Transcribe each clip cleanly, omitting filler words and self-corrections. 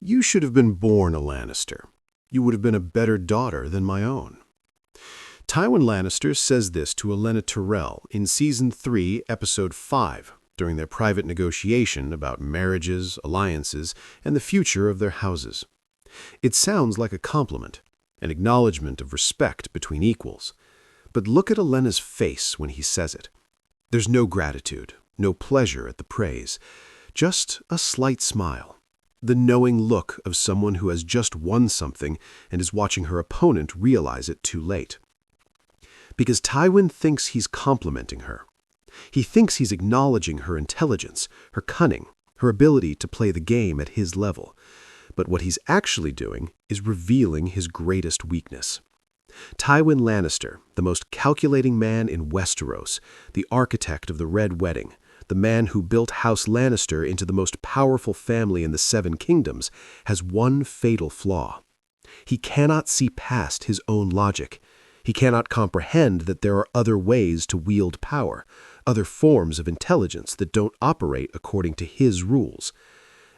"You should have been born a Lannister. You would have been a better daughter than my own." Tywin Lannister says this to Olenna Tyrell in Season 3, Episode 5, during their private negotiation about marriages, alliances, and the future of their houses. It sounds like a compliment, an acknowledgement of respect between equals. But look at Olenna's face when he says it. There's no gratitude, no pleasure at the praise, just a slight smile. The knowing look of someone who has just won something and is watching her opponent realize it too late. Because Tywin thinks he's complimenting her. He thinks he's acknowledging her intelligence, her cunning, her ability to play the game at his level. But what he's actually doing is revealing his greatest weakness. Tywin Lannister, the most calculating man in Westeros, the architect of the Red Wedding, the man who built House Lannister into the most powerful family in the Seven Kingdoms, has one fatal flaw. He cannot see past his own logic. He cannot comprehend that there are other ways to wield power, other forms of intelligence that don't operate according to his rules.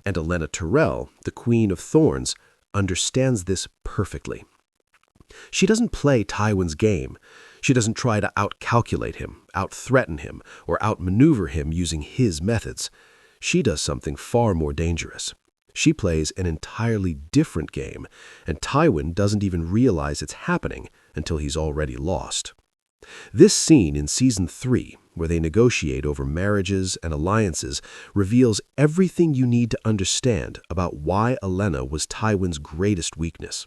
And Olenna Tyrell, the Queen of Thorns, understands this perfectly. She doesn't play Tywin's game. She doesn't try to outcalculate him, outthreaten him, or outmaneuver him using his methods. She does something far more dangerous. She plays an entirely different game, and Tywin doesn't even realize it's happening until he's already lost. This scene in Season 3, where they negotiate over marriages and alliances, reveals everything you need to understand about why Olenna was Tywin's greatest weakness.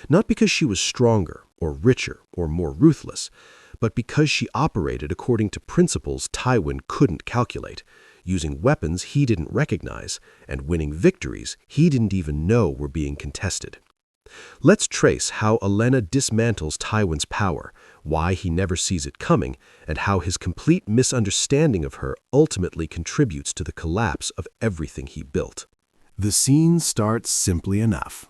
Not because she was stronger, or richer, or more ruthless, but because she operated according to principles Tywin couldn't calculate, using weapons he didn't recognize, and winning victories he didn't even know were being contested. Let's trace how Olenna dismantles Tywin's power, why he never sees it coming, and how his complete misunderstanding of her ultimately contributes to the collapse of everything he built. The scene starts simply enough.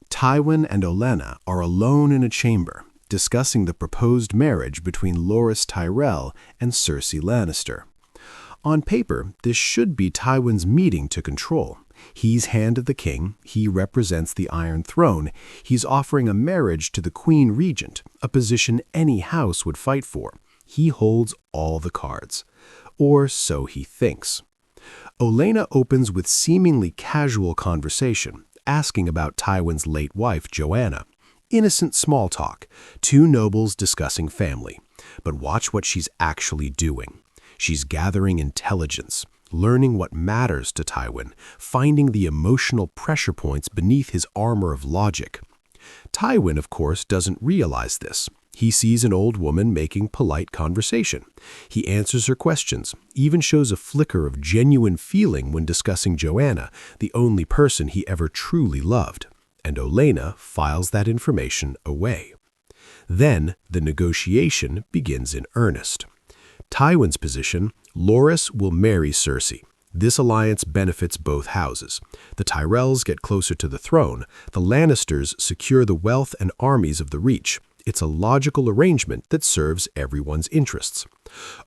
Tywin and Olenna are alone in a chamber, discussing the proposed marriage between Loras Tyrell and Cersei Lannister. On paper, this should be Tywin's meeting to control. He's Hand of the King, he represents the Iron Throne, he's offering a marriage to the Queen Regent, a position any house would fight for. He holds all the cards. Or so he thinks. Olenna opens with seemingly casual conversation, asking about Tywin's late wife, Joanna. Innocent small talk, two nobles discussing family. But watch what she's actually doing. She's gathering intelligence, learning what matters to Tywin, finding the emotional pressure points beneath his armor of logic. Tywin, of course, doesn't realize this. He sees an old woman making polite conversation. He answers her questions, even shows a flicker of genuine feeling when discussing Joanna, the only person he ever truly loved. And Olenna files that information away. Then the negotiation begins in earnest. Tywin's position: Loras will marry Cersei. This alliance benefits both houses. The Tyrells get closer to the throne. The Lannisters secure the wealth and armies of the Reach. It's a logical arrangement that serves everyone's interests.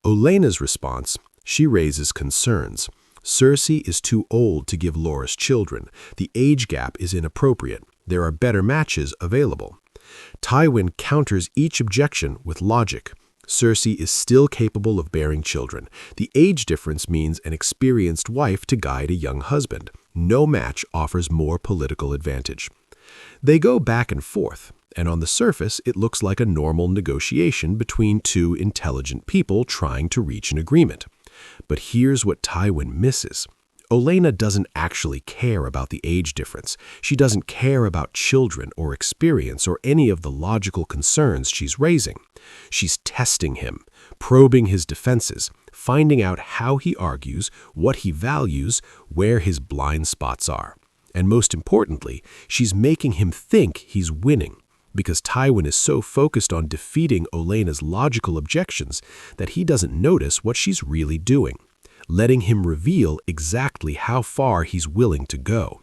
Olenna's response: she raises concerns. Cersei is too old to give Loras children. The age gap is inappropriate. There are better matches available. Tywin counters each objection with logic. Cersei is still capable of bearing children. The age difference means an experienced wife to guide a young husband. No match offers more political advantage. They go back and forth, and on the surface it looks like a normal negotiation between two intelligent people trying to reach an agreement. But here's what Tywin misses. Olenna doesn't actually care about the age difference. She doesn't care about children or experience or any of the logical concerns she's raising. She's testing him, probing his defenses, finding out how he argues, what he values, where his blind spots are. And most importantly, she's making him think he's winning, because Tywin is so focused on defeating Olenna's logical objections that he doesn't notice what she's really doing, letting him reveal exactly how far he's willing to go.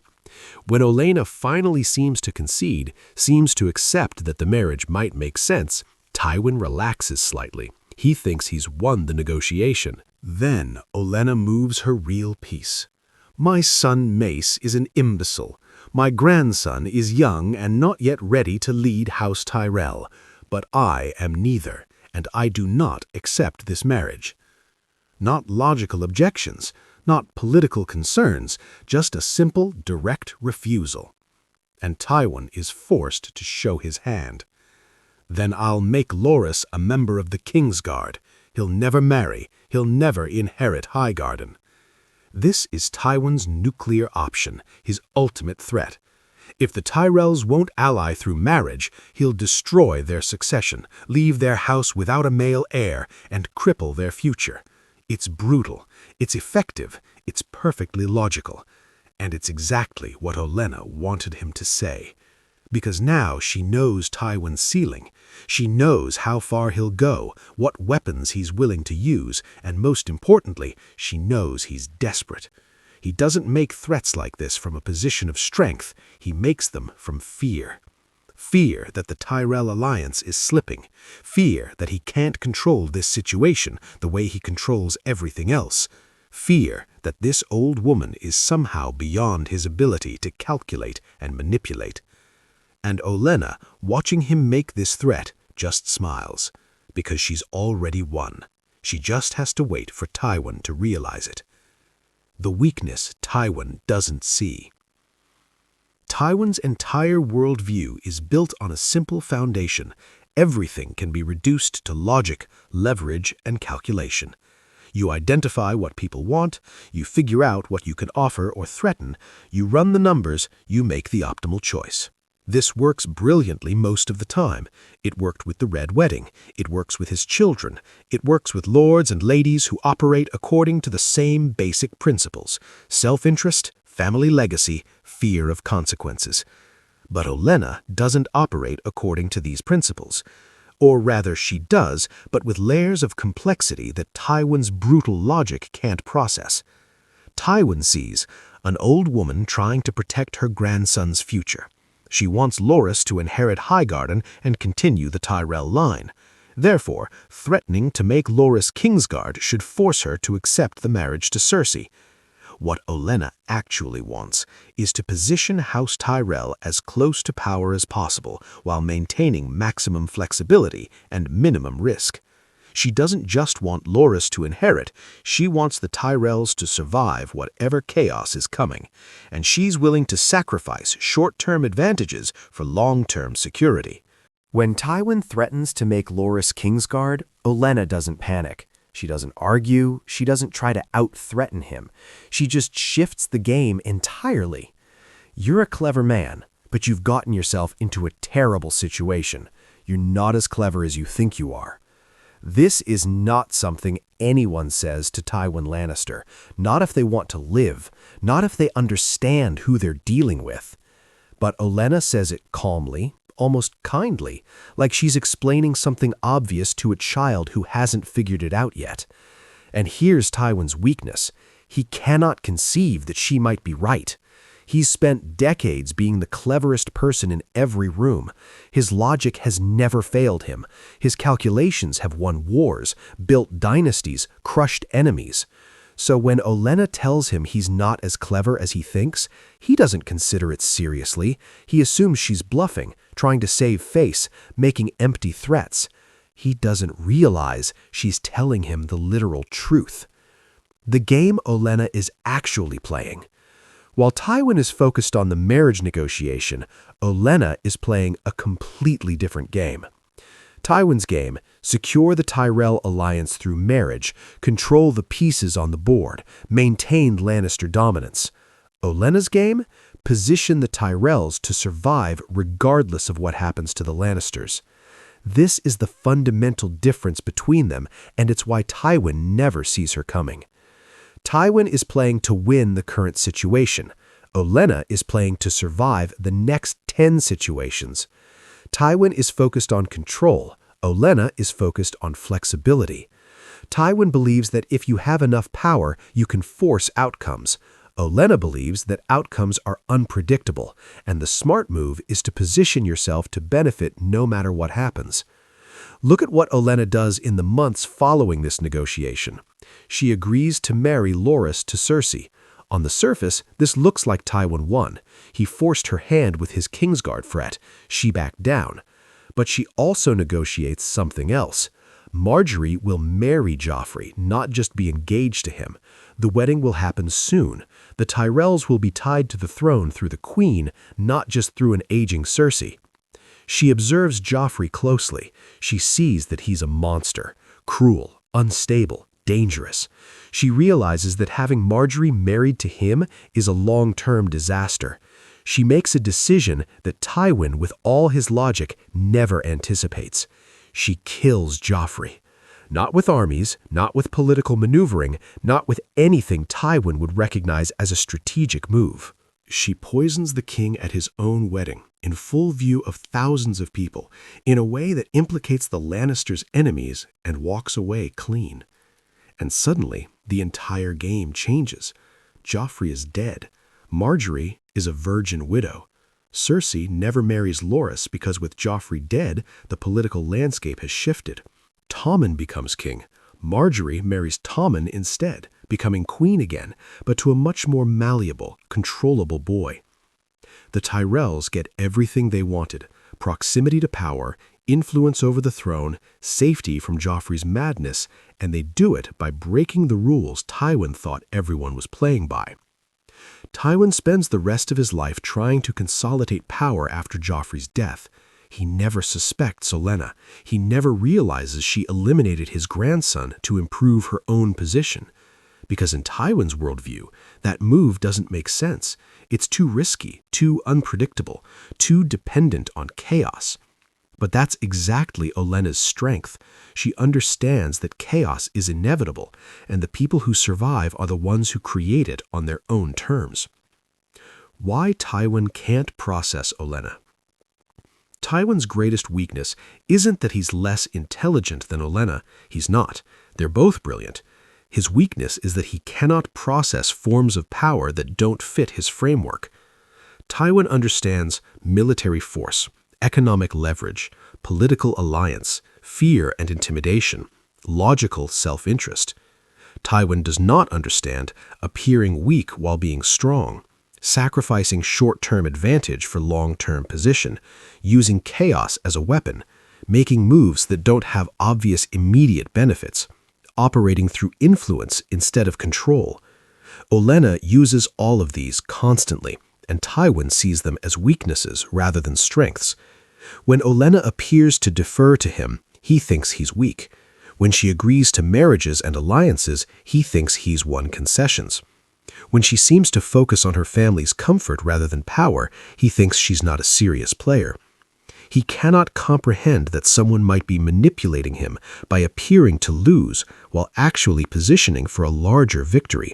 When Olenna finally seems to concede, seems to accept that the marriage might make sense, Tywin relaxes slightly. He thinks he's won the negotiation. Then Olenna moves her real piece. My son Mace is an imbecile. My grandson is young and not yet ready to lead House Tyrell, but I am neither, and I do not accept this marriage. Not logical objections, not political concerns, just a simple, direct refusal. And Tywin is forced to show his hand. Then I'll make Loras a member of the Kingsguard. He'll never marry, he'll never inherit Highgarden. This is Tywin's nuclear option, his ultimate threat. If the Tyrells won't ally through marriage, he'll destroy their succession, leave their house without a male heir, and cripple their future. It's brutal, it's effective, it's perfectly logical. And it's exactly what Olenna wanted him to say. Because now she knows Tywin's ceiling. She knows how far he'll go, what weapons he's willing to use, and most importantly, she knows he's desperate. He doesn't make threats like this from a position of strength, he makes them from fear. Fear that the Tyrell alliance is slipping. Fear that he can't control this situation the way he controls everything else. Fear that this old woman is somehow beyond his ability to calculate and manipulate. And Olenna, watching him make this threat, just smiles, because she's already won. She just has to wait for Tywin to realize it. The weakness Tywin doesn't see. Tywin's entire worldview is built on a simple foundation. Everything can be reduced to logic, leverage, and calculation. You identify what people want, you figure out what you can offer or threaten, you run the numbers, you make the optimal choice. This works brilliantly most of the time. It worked with the Red Wedding. It works with his children. It works with lords and ladies who operate according to the same basic principles: self-interest, family legacy, fear of consequences. But Olenna doesn't operate according to these principles. Or rather, she does, but with layers of complexity that Tywin's brutal logic can't process. Tywin sees an old woman trying to protect her grandson's future. She wants Loras to inherit Highgarden and continue the Tyrell line. Therefore, threatening to make Loras Kingsguard should force her to accept the marriage to Cersei. What Olenna actually wants is to position House Tyrell as close to power as possible while maintaining maximum flexibility and minimum risk. She doesn't just want Loras to inherit, she wants the Tyrells to survive whatever chaos is coming, and she's willing to sacrifice short-term advantages for long-term security. When Tywin threatens to make Loras Kingsguard, Olenna doesn't panic. She doesn't argue, she doesn't try to out-threaten him. She just shifts the game entirely. You're a clever man, but you've gotten yourself into a terrible situation. You're not as clever as you think you are. This is not something anyone says to Tywin Lannister, not if they want to live, not if they understand who they're dealing with. But Olenna says it calmly, almost kindly, like she's explaining something obvious to a child who hasn't figured it out yet. And here's Tywin's weakness. He cannot conceive that she might be right. He's spent decades being the cleverest person in every room. His logic has never failed him. His calculations have won wars, built dynasties, crushed enemies. So when Olenna tells him he's not as clever as he thinks, he doesn't consider it seriously. He assumes she's bluffing, trying to save face, making empty threats. He doesn't realize she's telling him the literal truth. The game Olenna is actually playing. While Tywin is focused on the marriage negotiation, Olenna is playing a completely different game. Tywin's game: secure the Tyrell alliance through marriage, control the pieces on the board, maintain Lannister dominance. Olenna's game: position the Tyrells to survive regardless of what happens to the Lannisters. This is the fundamental difference between them, and it's why Tywin never sees her coming. Tywin is playing to win the current situation. Olenna is playing to survive the next 10 situations. Tywin is focused on control. Olenna is focused on flexibility. Tywin believes that if you have enough power, you can force outcomes. Olenna believes that outcomes are unpredictable, and the smart move is to position yourself to benefit no matter what happens. Look at what Olenna does in the months following this negotiation. She agrees to marry Loras to Cersei. On the surface, this looks like Tywin won. He forced her hand with his Kingsguard threat. She backed down. But she also negotiates something else. Margaery will marry Joffrey, not just be engaged to him. The wedding will happen soon. The Tyrells will be tied to the throne through the Queen, not just through an aging Cersei. She observes Joffrey closely. She sees that he's a monster, cruel, unstable, dangerous. She realizes that having Margaery married to him is a long-term disaster. She makes a decision that Tywin, with all his logic, never anticipates. She kills Joffrey. Not with armies, not with political maneuvering, not with anything Tywin would recognize as a strategic move. She poisons the king at his own wedding, in full view of thousands of people, in a way that implicates the Lannisters' enemies and walks away clean. And suddenly, the entire game changes. Joffrey is dead. Margaery is a virgin widow. Cersei never marries Loras because with Joffrey dead, the political landscape has shifted. Tommen becomes king. Margaery marries Tommen instead, becoming queen again, but to a much more malleable, controllable boy. The Tyrells get everything they wanted: proximity to power, influence over the throne, safety from Joffrey's madness, and they do it by breaking the rules Tywin thought everyone was playing by. Tywin spends the rest of his life trying to consolidate power after Joffrey's death. He never suspects Olenna. He never realizes she eliminated his grandson to improve her own position. Because in Tywin's worldview, that move doesn't make sense. It's too risky, too unpredictable, too dependent on chaos. But that's exactly Olenna's strength. She understands that chaos is inevitable, and the people who survive are the ones who create it on their own terms. Why Tywin can't process Olenna? Tywin's greatest weakness isn't that he's less intelligent than Olenna. He's not. They're both brilliant. His weakness is that he cannot process forms of power that don't fit his framework. Tywin understands military force, economic leverage, political alliance, fear and intimidation, logical self-interest. Tywin does not understand appearing weak while being strong, sacrificing short-term advantage for long-term position, using chaos as a weapon, making moves that don't have obvious immediate benefits, operating through influence instead of control. Olenna uses all of these constantly, and Tywin sees them as weaknesses rather than strengths. When Olenna appears to defer to him, he thinks he's weak. When she agrees to marriages and alliances, he thinks he's won concessions. When she seems to focus on her family's comfort rather than power, he thinks she's not a serious player. He cannot comprehend that someone might be manipulating him by appearing to lose while actually positioning for a larger victory.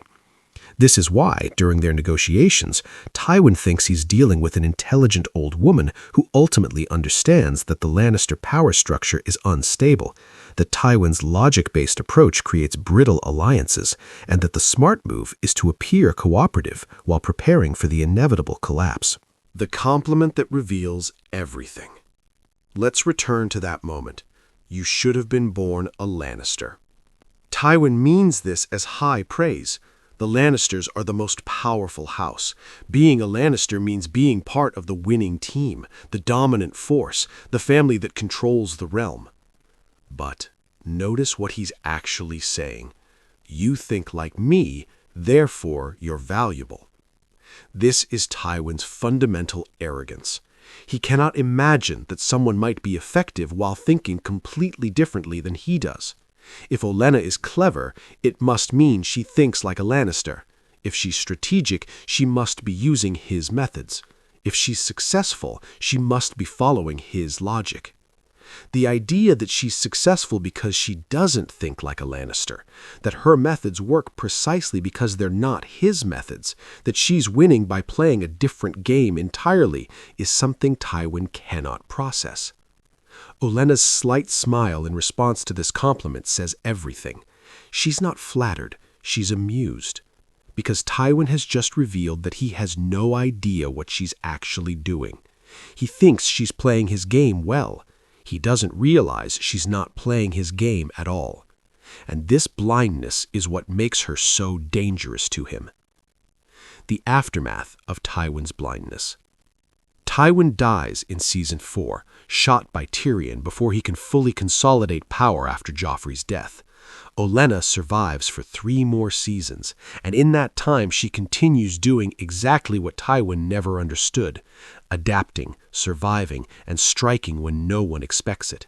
This is why, during their negotiations, Tywin thinks he's dealing with an intelligent old woman who ultimately understands that the Lannister power structure is unstable, that Tywin's logic-based approach creates brittle alliances, and that the smart move is to appear cooperative while preparing for the inevitable collapse. The compliment that reveals everything. Let's return to that moment. You should have been born a Lannister. Tywin means this as high praise. The Lannisters are the most powerful house. Being a Lannister means being part of the winning team, the dominant force, the family that controls the realm. But notice what he's actually saying. You think like me, therefore you're valuable. This is Tywin's fundamental arrogance. He cannot imagine that someone might be effective while thinking completely differently than he does. If Olenna is clever, it must mean she thinks like a Lannister. If she's strategic, she must be using his methods. If she's successful, she must be following his logic. The idea that she's successful because she doesn't think like a Lannister, that her methods work precisely because they're not his methods, that she's winning by playing a different game entirely, is something Tywin cannot process. Olenna's slight smile in response to this compliment says everything. She's not flattered, she's amused. Because Tywin has just revealed that he has no idea what she's actually doing. He thinks she's playing his game well. He doesn't realize she's not playing his game at all. And this blindness is what makes her so dangerous to him. the aftermath of Tywin's blindness. Tywin dies in Season 4, shot by Tyrion before he can fully consolidate power after Joffrey's death. Olenna survives for 3 more seasons, and in that time she continues doing exactly what Tywin never understood: adapting, surviving, and striking when no one expects it.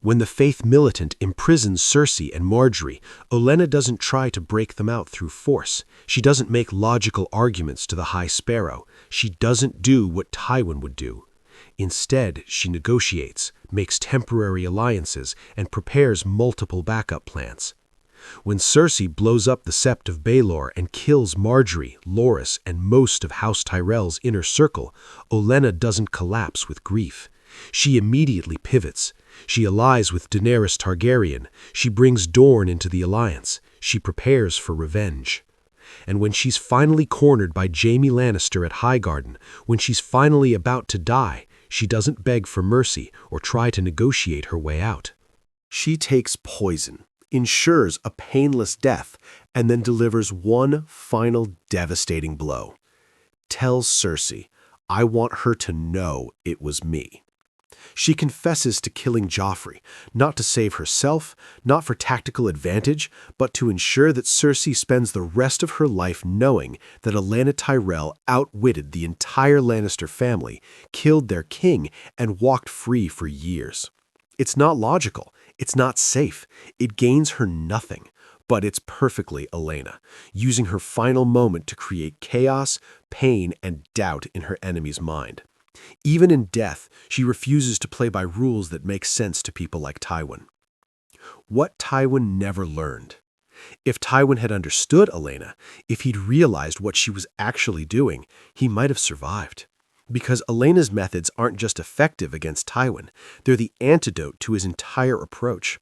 When the Faith Militant imprisons Cersei and Margaery, Olenna doesn't try to break them out through force. She doesn't make logical arguments to the High Sparrow. She doesn't do what Tywin would do. Instead, she negotiates, makes temporary alliances, and prepares multiple backup plans. When Cersei blows up the Sept of Baelor and kills Margaery, Loras, and most of House Tyrell's inner circle, Olenna doesn't collapse with grief. She immediately pivots. She allies with Daenerys Targaryen. She brings Dorne into the alliance. She prepares for revenge. And when she's finally cornered by Jaime Lannister at Highgarden, when she's finally about to die, she doesn't beg for mercy or try to negotiate her way out. She takes poison, ensures a painless death, and then delivers one final devastating blow. Tells Cersei, "I want her to know it was me." She confesses to killing Joffrey, not to save herself, not for tactical advantage, but to ensure that Cersei spends the rest of her life knowing that Olenna Tyrell outwitted the entire Lannister family, killed their king, and walked free for years. It's not logical. It's not safe. It gains her nothing. But it's perfectly Olenna, using her final moment to create chaos, pain, and doubt in her enemy's mind. Even in death, she refuses to play by rules that make sense to people like Tywin. What Tywin never learned. If Tywin had understood Olenna, if he'd realized what she was actually doing, he might have survived. Because Olenna's methods aren't just effective against Tywin, they're the antidote to his entire approach.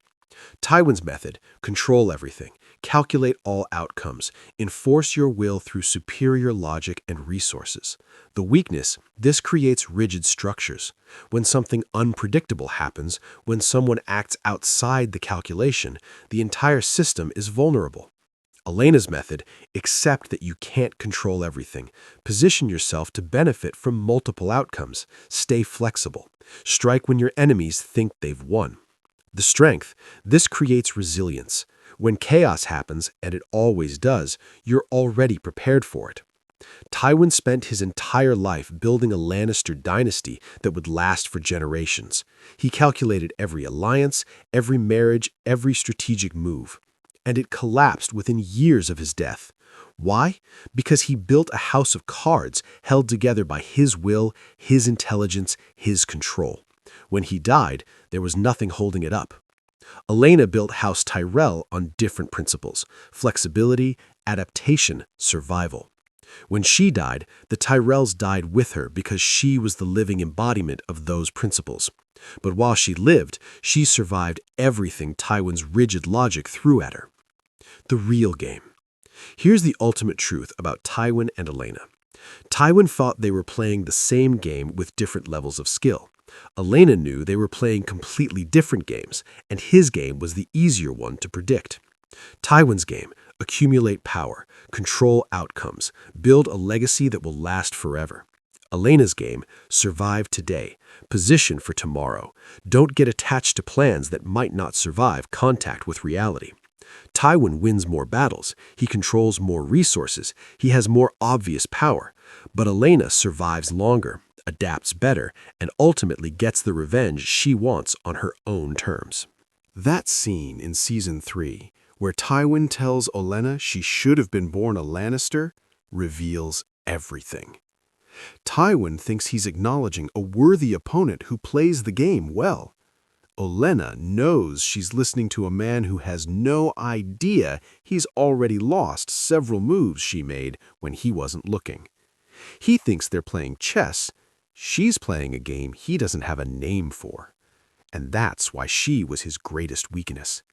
Tywin's method: control everything, calculate all outcomes, enforce your will through superior logic and resources. The weakness: this creates rigid structures. When something unpredictable happens, when someone acts outside the calculation, the entire system is vulnerable. Olenna's method: accept that you can't control everything. Position yourself to benefit from multiple outcomes. Stay flexible. Strike when your enemies think they've won. The strength: this creates resilience. When chaos happens, and it always does, you're already prepared for it. Tywin spent his entire life building a Lannister dynasty that would last for generations. He calculated every alliance, every marriage, every strategic move. And it collapsed within years of his death. Why? Because he built a house of cards held together by his will, his intelligence, his control. When he died, there was nothing holding it up. Olenna built House Tyrell on different principles: flexibility, adaptation, survival. When she died, the Tyrells died with her because she was the living embodiment of those principles. But while she lived, she survived everything Tywin's rigid logic threw at her. The real game. Here's the ultimate truth about Tywin and Olenna. Tywin thought they were playing the same game with different levels of skill. Olenna knew they were playing completely different games, and his game was the easier one to predict. Tywin's game: accumulate power, control outcomes, build a legacy that will last forever. Olenna's game: survive today, position for tomorrow. Don't get attached to plans that might not survive contact with reality. Tywin wins more battles, he controls more resources, he has more obvious power, but Olenna survives longer, adapts better, and ultimately gets the revenge she wants on her own terms. That scene in Season 3, where Tywin tells Olenna she should have been born a Lannister, reveals everything. Tywin thinks he's acknowledging a worthy opponent who plays the game well. Olenna knows she's listening to a man who has no idea he's already lost several moves she made when he wasn't looking. He thinks they're playing chess. She's playing a game he doesn't have a name for. And that's why she was his greatest weakness.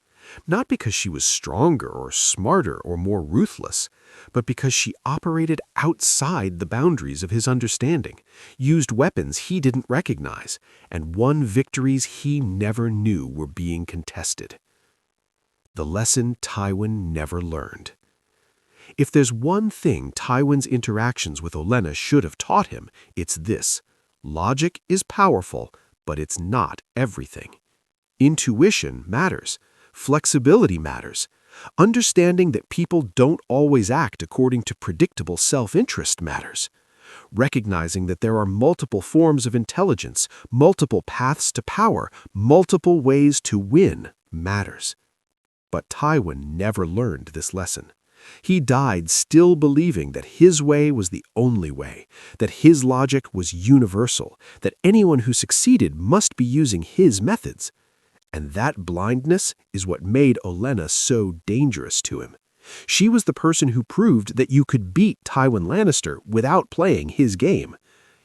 Not because she was stronger or smarter or more ruthless, but because she operated outside the boundaries of his understanding, used weapons he didn't recognize, and won victories he never knew were being contested. The lesson Tywin never learned. If there's one thing Tywin's interactions with Olenna should have taught him, it's this: logic is powerful, but it's not everything. Intuition matters. Flexibility matters. Understanding that people don't always act according to predictable self-interest matters. Recognizing that there are multiple forms of intelligence, multiple paths to power, multiple ways to win matters. But Tywin never learned this lesson. He died still believing that his way was the only way, that his logic was universal, that anyone who succeeded must be using his methods. And that blindness is what made Olenna so dangerous to him. She was the person who proved that you could beat Tywin Lannister without playing his game.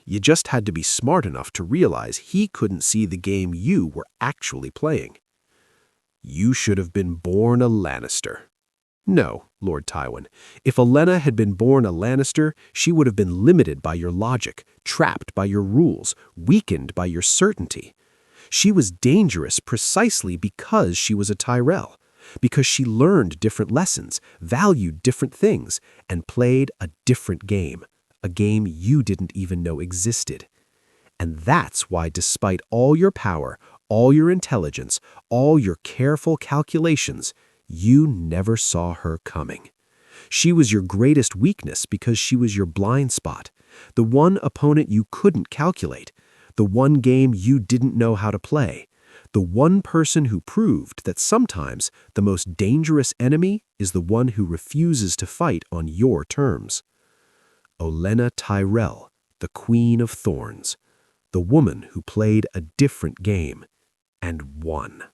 You just had to be smart enough to realize he couldn't see the game you were actually playing. You should have been born a Lannister. No, Lord Tywin. If Olenna had been born a Lannister, she would have been limited by your logic, trapped by your rules, weakened by your certainty. She was dangerous precisely because she was a Tyrell, because she learned different lessons, valued different things, and played a different game, a game you didn't even know existed. And that's why, despite all your power, all your intelligence, all your careful calculations, you never saw her coming. She was your greatest weakness because she was your blind spot, the one opponent you couldn't calculate, the one game you didn't know how to play, the one person who proved that sometimes the most dangerous enemy is the one who refuses to fight on your terms. Olenna Tyrell, the Queen of Thorns, the woman who played a different game and won.